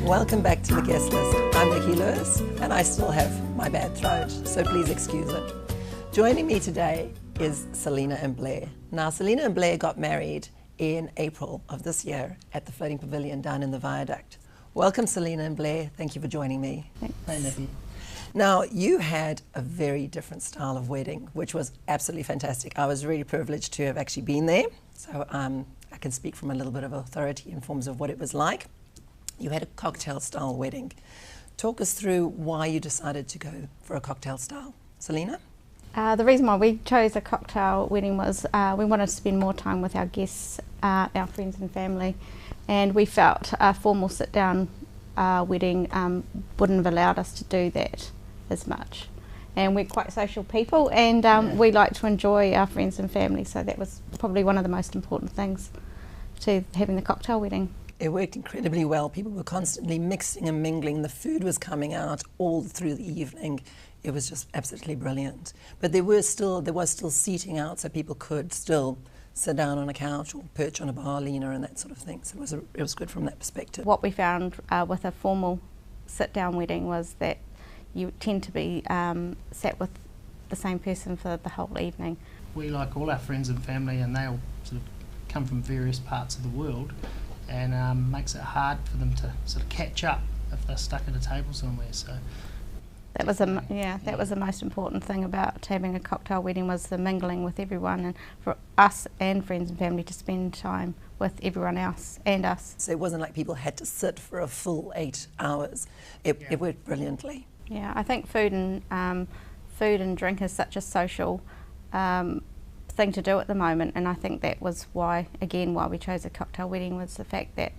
Welcome back to the guest list. I'm Nikki Lewis and I still have my bad throat, so please excuse it. Joining me today is Selina and Blair. Now, Selina and Blair got married in April of this year at the Floating Pavilion down in the Viaduct. Welcome, Selina and Blair. Thank you for joining me. Thanks. Hey, Nikki. Now, you had a very different style of wedding, which was absolutely fantastic. I was really privileged to have actually been there, so I can speak from a little bit of authority in terms of what it was like. You had a cocktail-style wedding. Talk us through why you decided to go for a cocktail style. Selina? The reason why we chose a cocktail wedding was we wanted to spend more time with our guests, our friends and family, and we felt a formal sit-down wedding wouldn't have allowed us to do that as much. And we're quite social people, and we like to enjoy our friends and family, so that was probably one of the most important things to having the cocktail wedding. It worked incredibly well. People were constantly mixing and mingling. The food was coming out all through the evening. It was just absolutely brilliant. But there was still seating out, so people could still sit down on a couch or perch on a bar leaner and that sort of thing. So it was good from that perspective. What we found with a formal sit-down wedding was that you tend to be sat with the same person for the whole evening. We like all our friends and family, and they all sort of come from various parts of the world, and makes it hard for them to sort of catch up if they're stuck at a table somewhere. So that was the most important thing about having a cocktail wedding, was the mingling with everyone, and for us and friends and family to spend time with everyone else and us. So it wasn't like people had to sit for a full 8 hours. It worked brilliantly. Yeah, I think food and drink is such a social thing to do at the moment, and I think that was why we chose a cocktail wedding, was the fact that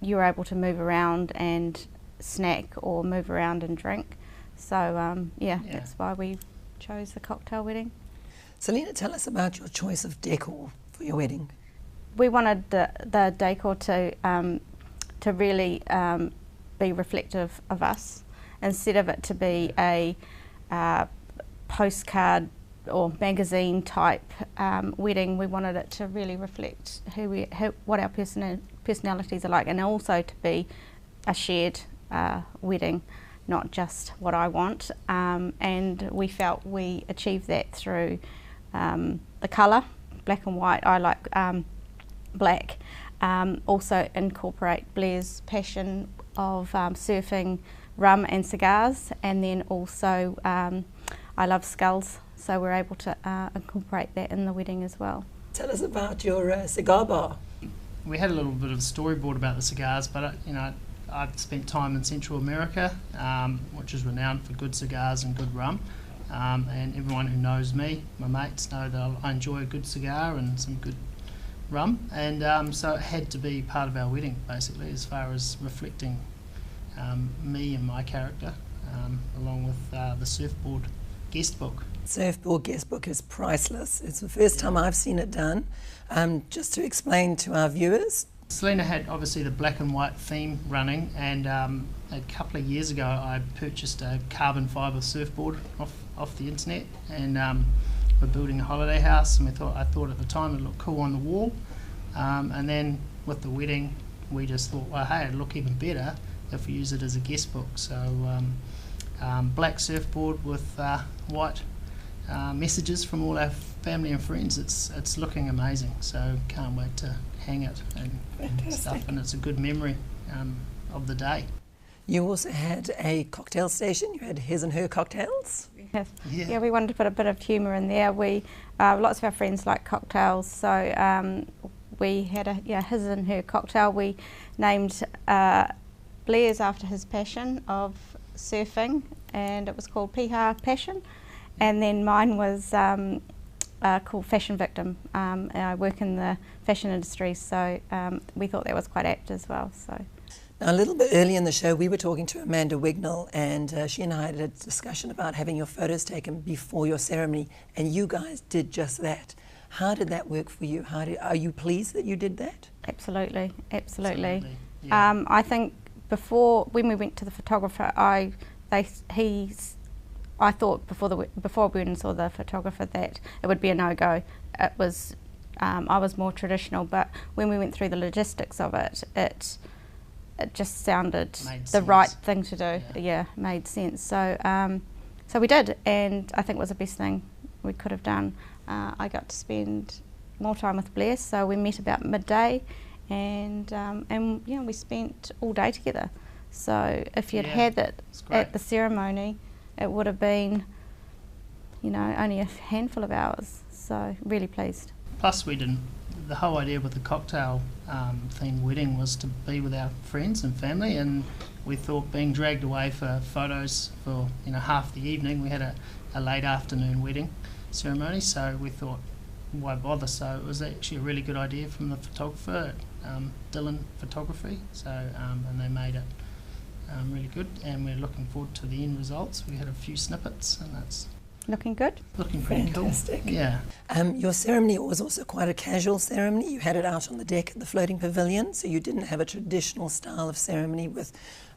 you were able to move around and snack or move around and drink. So that's why we chose the cocktail wedding. Selina, tell us about your choice of decor for your wedding. We wanted the decor to really be reflective of us, instead of it to be a postcard or magazine type wedding. We wanted it to really reflect what our personalities are like, and also to be a shared wedding, not just what I want. And we felt we achieved that through the colour, black and white. I like black. Also incorporate Blair's passion of surfing, rum and cigars, and then also I love skulls, so we're able to incorporate that in the wedding as well. Tell us about your cigar bar. we had a little bit of a storyboard about the cigars, but I've spent time in Central America, which is renowned for good cigars and good rum. And everyone who knows me, my mates, know that I enjoy a good cigar and some good rum, and so it had to be part of our wedding, basically, as far as reflecting me and my character, along with the surfboard guest book. Surfboard guest book is priceless. It's the first time I've seen it done. Just to explain to our viewers, Selina had obviously the black and white theme running, and a couple of years ago I purchased a carbon fibre surfboard off the internet, and we're building a holiday house, and I thought at the time it looked cool on the wall, and then with the wedding we just thought, well, hey, it'd look even better if we use it as a guest book. So black surfboard with white messages from all our family and friends. It's looking amazing, so can't wait to hang it and stuff, and it's a good memory of the day. You also had a cocktail station. You had his and her cocktails. Yeah, we wanted to put a bit of humour in there. We lots of our friends like cocktails, so we had a his and her cocktail. We named Blair's after his passion of surfing, and it was called Piha Passion, and then mine was called Fashion Victim. And I work in the fashion industry, so we thought that was quite apt as well. So. Now, a little bit early in the show, we were talking to Amanda Wignall, and she and I had a discussion about having your photos taken before your ceremony, and you guys did just that. How did that work for you? Are you pleased that you did that? Absolutely. Yeah. I think when we went to the photographer, I thought before we went and saw the photographer that it would be a no-go. It was I was more traditional, but when we went through the logistics of it, it just sounded Made the sense. right thing to do. Yeah. Yeah, made sense. So so we did, and I think it was the best thing we could have done. I got to spend more time with Blair, so we met about midday, and yeah, we spent all day together. So if you'd Yeah, had it it's great. at the ceremony, it would have been, you know, only a handful of hours. So really pleased. Plus, the whole idea with the cocktail themed wedding was to be with our friends and family, and we thought being dragged away for photos for half the evening, we had a late afternoon wedding ceremony, so we thought, why bother? So it was actually a really good idea from the photographer, Dylan Photography, so and they made it really good, and we're looking forward to the end results. We had a few snippets, and that's Looking good. looking pretty Fantastic. cool. Yeah. Your ceremony was also quite a casual ceremony. You had it out on the deck at the Floating Pavilion, so you didn't have a traditional style of ceremony with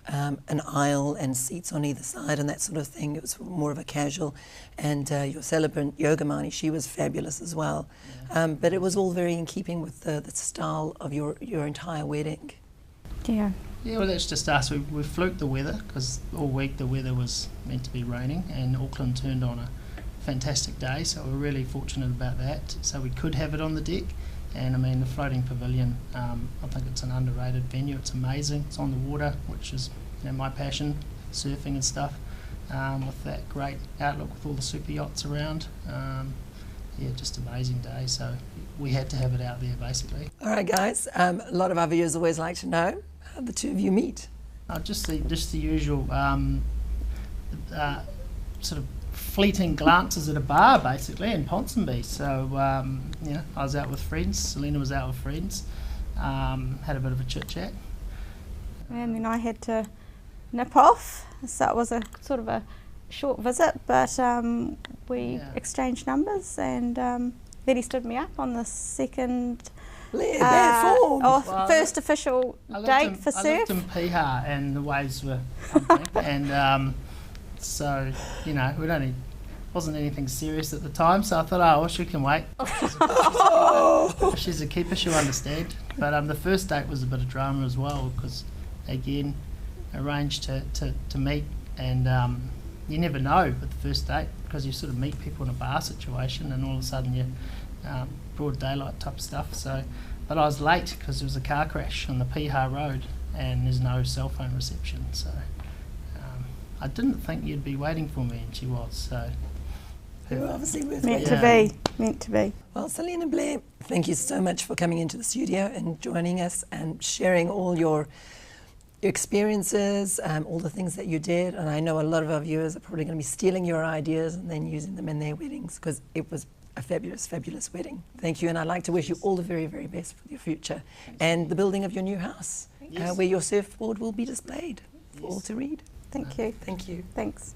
an aisle and seats on either side and that sort of thing. It was more of a casual. And your celebrant, Yogamani, she was fabulous as well. Yeah. But it was all very in keeping with the style of your entire wedding. Yeah. Yeah, well, that's just us. We fluked the weather because all week the weather was meant to be raining, and Auckland turned on a fantastic day, so we're really fortunate about that. So we could have it on the deck, and I mean the Floating Pavilion, I think it's an underrated venue. It's amazing. It's on the water, which is my passion, surfing and stuff, with that great outlook with all the super yachts around. Yeah, just amazing day, so we had to have it out there basically. All right, guys. A lot of our viewers always like to know how the two of you meet. Just the usual sort of fleeting glances at a bar, basically, in Ponsonby. So, I was out with friends. Selena was out with friends. Had a bit of a chit chat. And then I had to nip off, so it was a sort of a short visit, but we exchanged numbers, and then he stood me up on the second. Bad form. Well, first official date for I surf. lived in Piha, and the waves were pumping, and so we'd only wasn't anything serious at the time, so I thought, oh well, she can wait. If she's a keeper, she'll understand. But the first date was a bit of drama as well, because again, arranged to meet, and you never know with the first date, because you sort of meet people in a bar situation, and all of a sudden you broad daylight type stuff. So, but I was late because there was a car crash on the Piha Road, and there's no cell phone reception. So I didn't think you'd be waiting for me, and she was. So They were obviously worth Meant waiting. to be, meant to be. Well, Selena Blair, thank you so much for coming into the studio and joining us and sharing all your experiences, all the things that you did. And I know a lot of our viewers are probably going to be stealing your ideas and then using them in their weddings, because it was a fabulous, fabulous wedding. Thank you, and I'd like to wish you all the very, very best for your future and the building of your new house, Yes. where your surfboard will be displayed for all Yes. to read. Thank you. Thank you. Thanks.